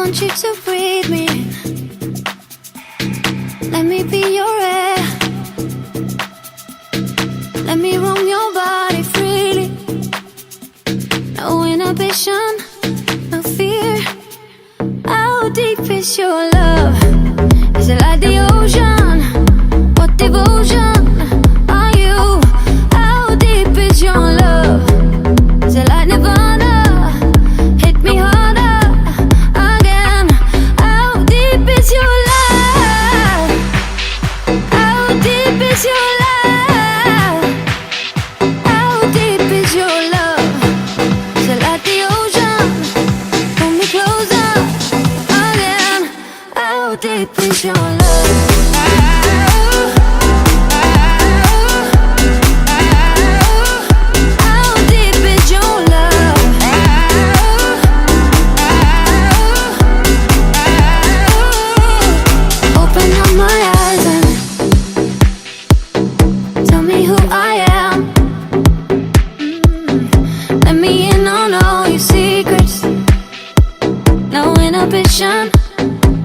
want you to breathe me. Let me be your air. Let me roam your body freely. No inhibition, no fear. How deep is your love? Is it like the ocean? What devotion are you? How deep is your love? Is it like Nirvana? Hit me harder again. How deep is your love? How deep is your love? How deep is your love? Is it like the ocean? Pull me closer again. How deep is your love?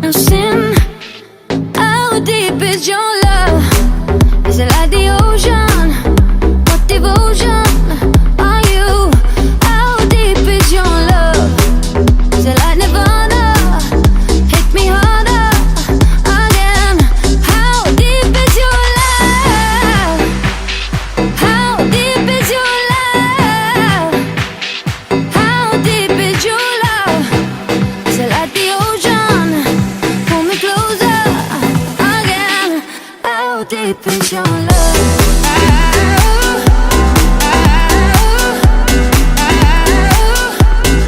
No sin. How deep is your love? Is it like the ocean? What devotion are you? How deep is your love? Is it like Nirvana? Hit me harder again. How deep is your love? How deep is your love? How deep is your love? Is it like the ocean? Pull me closer again. How deep is your love?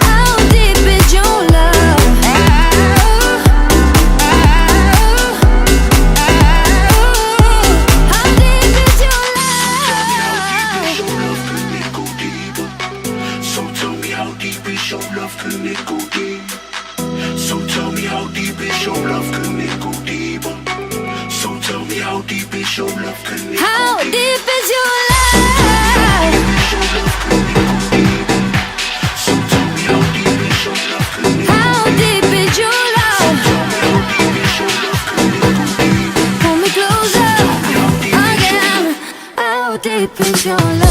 How deep is your love? So tell me how deep is your love? How deep is your love? Pull me closer again. How deep is your love?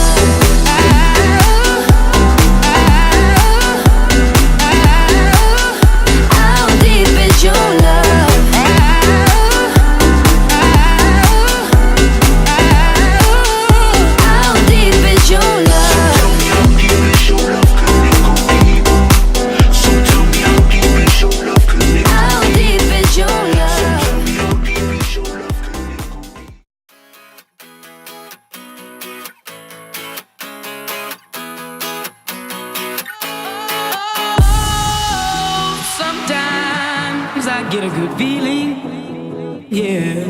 I get a good feeling, yeah.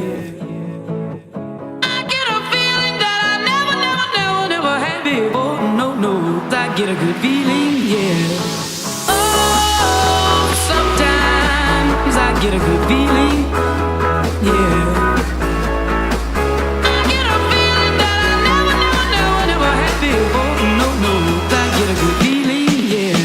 I get a feeling that I never had before. No, I get a good feeling, yeah. Oh, sometimes I get a good feeling, yeah. I get a feeling that I never had before. No, I get a good feeling, yeah.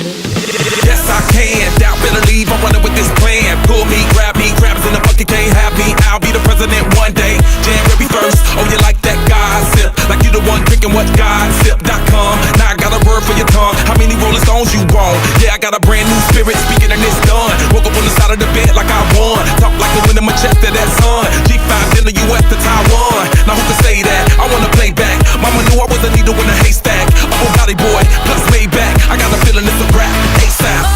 Yes, I can, doubt, better leave, I'm running with this plan. Pull me, grab us in the bucket, can't have me. I'll be the president one day, January 1st. Oh, you like that gossip? Like you the one drinking what gossip.com. Now I got a word for your tongue. How many Rolling Stones you want? Yeah, I got a brand new spirit, speaking and it's done. Woke up on the side of the bed like I won. Talk like a wind in my chest to that sun. G5 in the US to Taiwan. Now who can say that? I wanna play back. Mama knew I was a needle in a haystack. A Bugatti boy, plus way back. I got a feeling it's a rap, ASAP.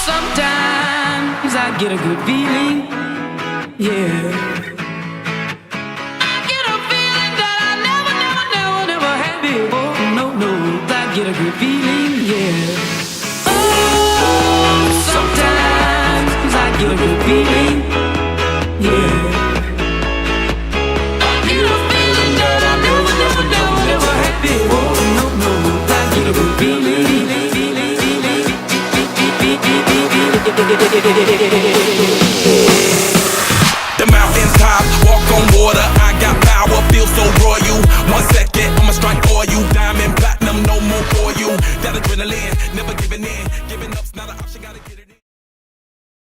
Sometimes I get a good feeling, yeah. I get a feeling that I never had before. No, I get a good feeling, yeah. Oh, sometimes I get a good feeling, yeah. I get a feeling that I never had before. No, I get a good feeling. The mountain top, walk on water. I got power, feel so royal. 1 second, I'ma strike for you. Diamond, platinum, no more for you. That adrenaline, never giving in.